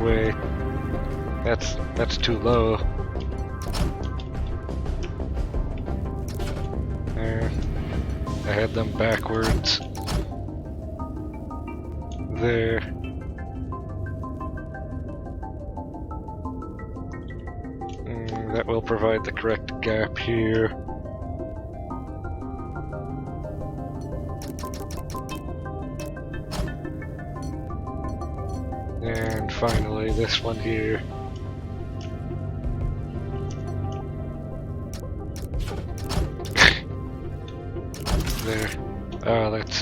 halfway. That's too low. There. I had them backwards. There. That will provide the correct gap here. And finally, this one here. There. Oh, that's,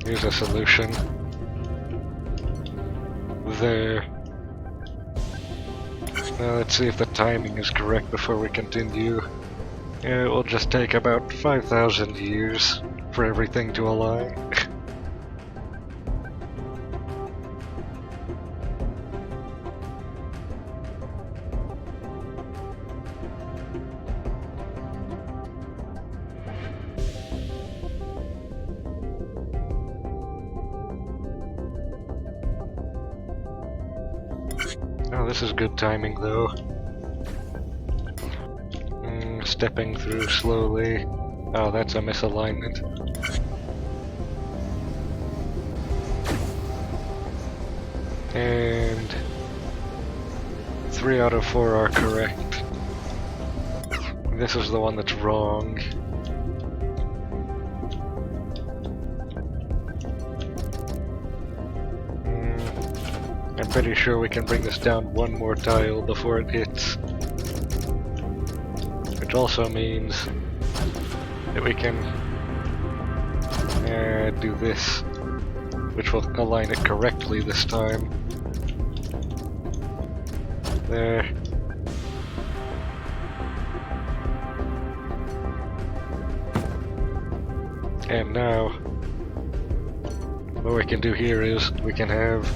here's a solution. There. Now let's see if the timing is correct before we continue. Yeah, it will just take about 5,000 years for everything to align. Oh, this is good timing though. Stepping through slowly. Oh, that's a misalignment. And 3 out of 4 are correct. This is the one that's wrong. I'm pretty sure we can bring this down one more tile before it hits. Which also means that we can do this, which will align it correctly this time. There. And now, what we can do here is we can have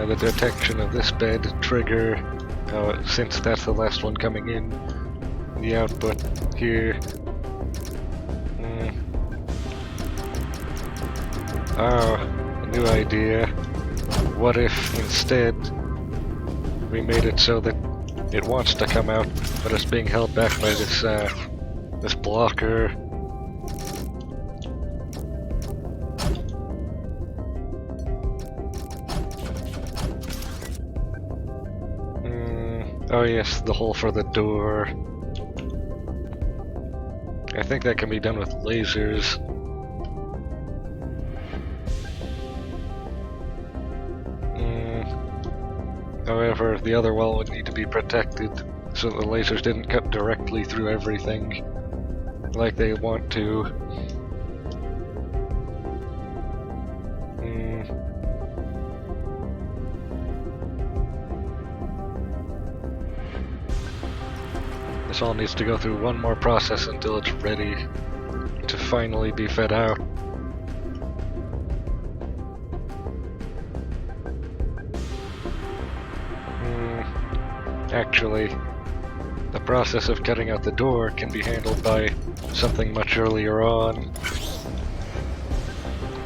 the detection of this bed trigger, since that's the last one coming in, the output here. Oh, a new idea. What if instead we made it so that it wants to come out, but it's being held back by this this blocker? Oh yes, the hole for the door. I think that can be done with lasers. However, the other wall would need to be protected so the lasers didn't cut directly through everything like they want to. This all needs to go through one more process until it's ready to finally be fed out. Actually, the process of cutting out the door can be handled by something much earlier on.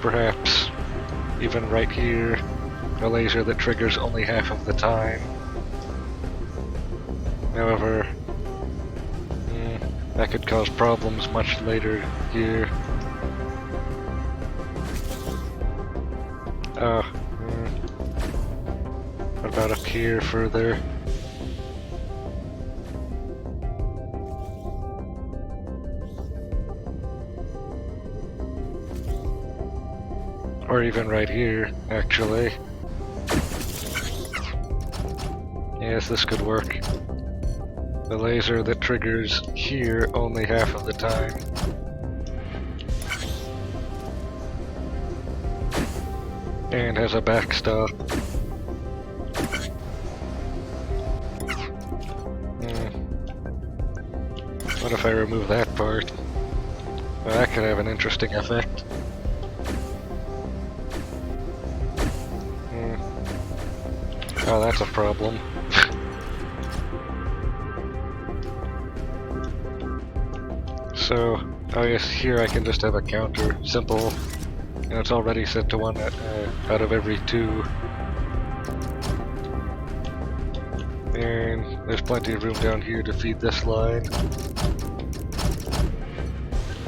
Perhaps even right here, a laser that triggers only half of the time. However, that could cause problems much later here. What about up here further? Or even right here, actually. Yes, this could work. The laser that triggers here only half of the time. And has a backstop. What if I remove that part? Well, that could have an interesting effect. Oh, that's a problem. So, Oh yes, here I can just have a counter. Simple. And it's already set to 1 out of every 2. And there's plenty of room down here to feed this line.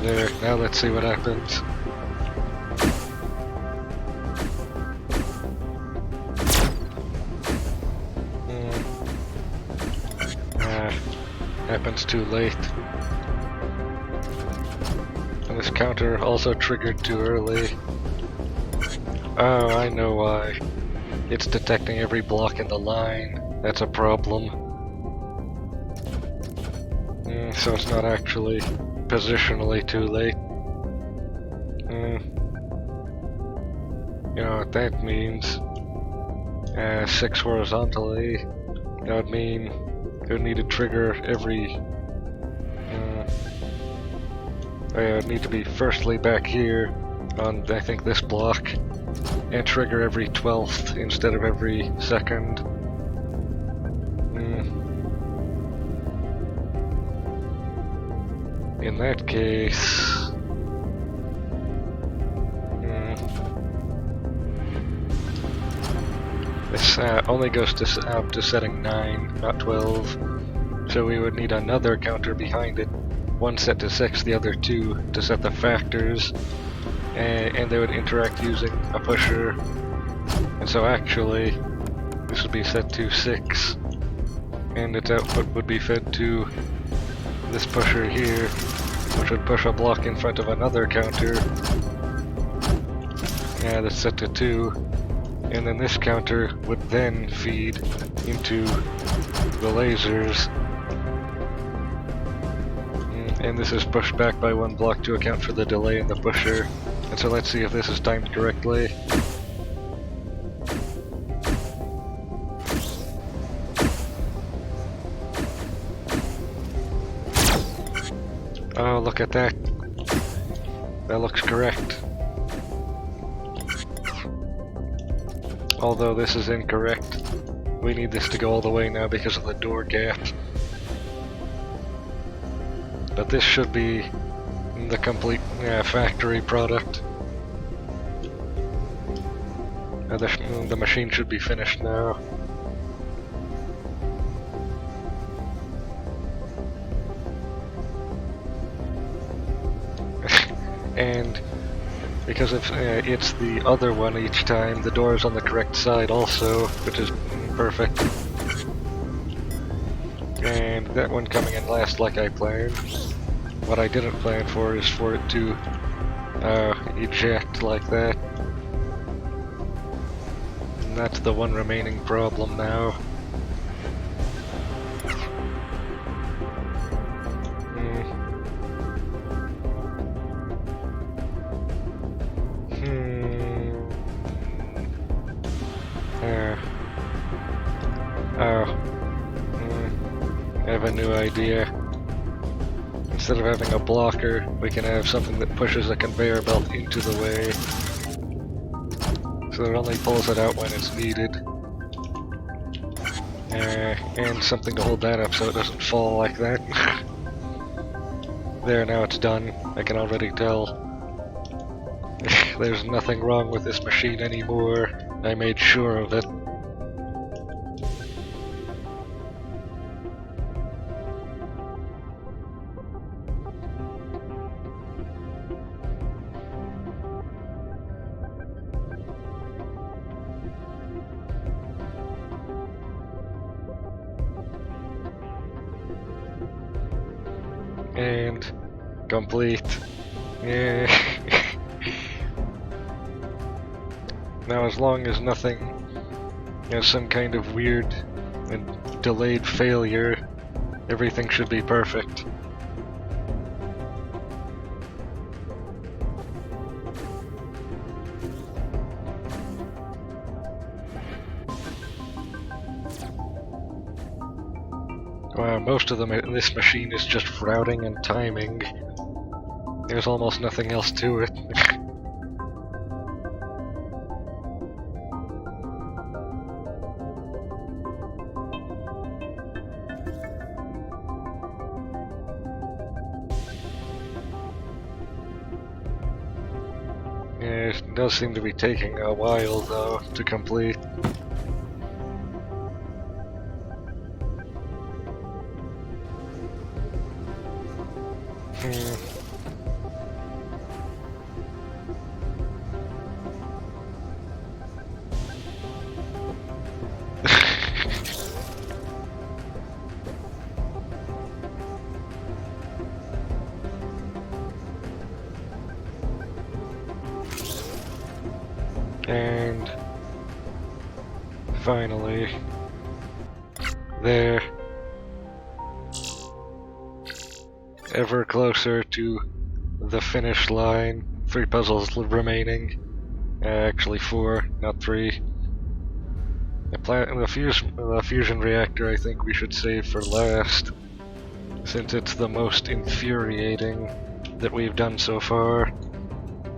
There, now let's see what happens. Happens too late. And this counter also triggered too early. Oh, I know why. It's detecting every block in the line. That's a problem. So it's not actually positionally too late. You know what that means? 6 horizontally. That would mean it would need to trigger every... it would need to be firstly back here on, I think, this block, and trigger every 12th instead of every 2nd. In that case... This only goes to up to setting 9, not 12. So we would need another counter behind it. One set to 6, the other 2 to set the factors. And they would interact using a pusher. And so actually, this would be set to 6. And its output would be fed to this pusher here, which would push a block in front of another counter. Yeah, that's set to 2. And then this counter would then feed into the lasers. And this is pushed back by 1 block to account for the delay in the pusher. And so let's see if this is timed correctly. Oh, look at that. That looks correct. Although this is incorrect. We need this to go all the way now because of the door gap. But this should be the complete factory product. The machine should be finished now. And because if it's the other one each time, the door is on the correct side also, which is perfect. And that one coming in last like I planned. What I didn't plan for is for it to eject like that. And that's the one remaining problem now. I have a new idea. Instead of having a blocker, we can have something that pushes a conveyor belt into the way. So it only pulls it out when it's needed. And something to hold that up so it doesn't fall like that. There, now it's done. I can already tell. There's nothing wrong with this machine anymore. I made sure of it. And complete. Yeah. Now, as long as nothing has some kind of weird and delayed failure, everything should be perfect. Wow, most of this machine is just routing and timing. There's almost nothing else to it. Yeah, it does seem to be taking a while though to complete. And finally, there. Ever closer to the finish line. 3 puzzles remaining. Actually 4, not 3. The fusion reactor I think we should save for last, since it's the most infuriating that we've done so far.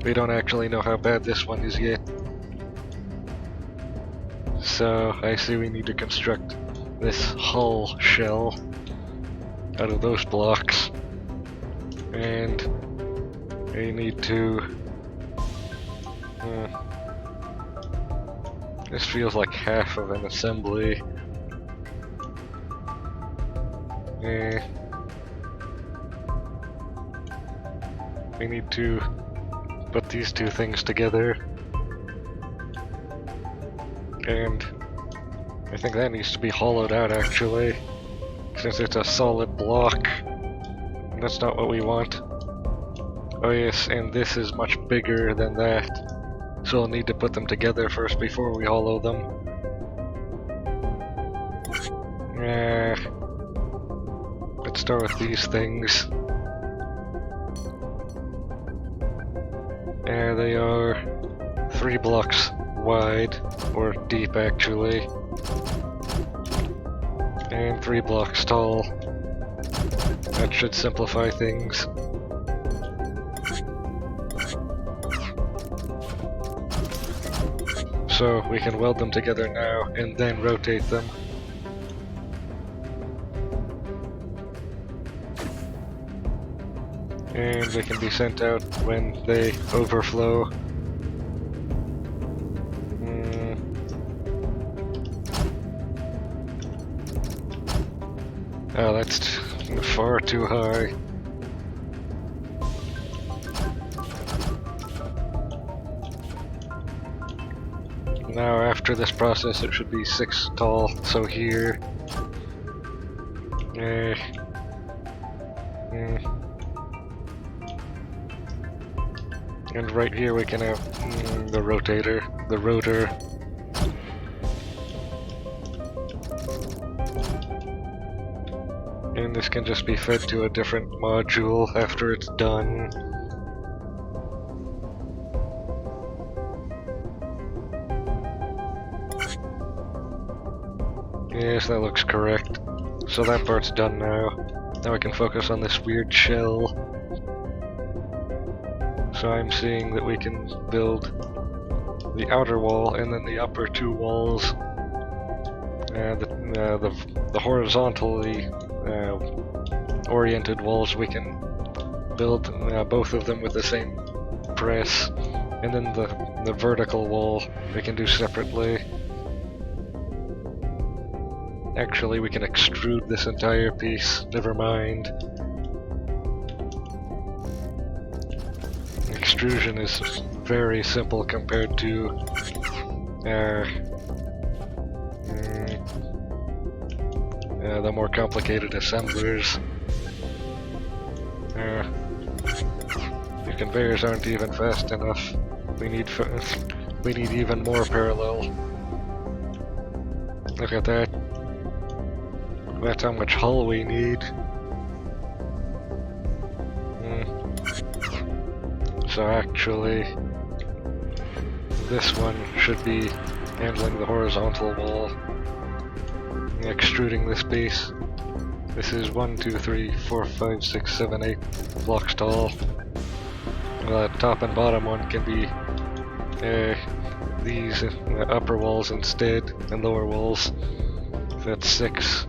We don't actually know how bad this one is yet. So I see we need to construct this hull shell out of those blocks. And we need to... this feels like half of an assembly. We need to put these 2 things together. And I think that needs to be hollowed out actually, since it's a solid block. That's not what we want. Oh yes, and this is much bigger than that. So we'll need to put them together first before we hollow them. Let's start with these things. They are 3 blocks wide, or deep actually, and 3 blocks tall. That should simplify things. So we can weld them together now and then rotate them. And they can be sent out when they overflow. Oh, that's far too high. Now after this process it should be 6 tall, so here. And right here we can have the rotator, the rotor. And this can just be fed to a different module after it's done. Yes, that looks correct. So that part's done now. Now we can focus on this weird shell. So I'm seeing that we can build the outer wall and then the upper 2 walls. The horizontally oriented walls we can build both of them with the same press, and then the vertical wall we can do separately. Actually, we can extrude this entire piece. Never mind. Extrusion is very simple compared to the more complicated assemblers. The conveyors aren't even fast enough. We need even more parallel. Look at that. That's how much hull we need. So actually, this one should be handling the horizontal wall, extruding this piece. This is 1, 2, 3, 4, 5, 6, 7, 8 blocks tall. The top and bottom one can be these upper walls instead, and lower walls. That's 6.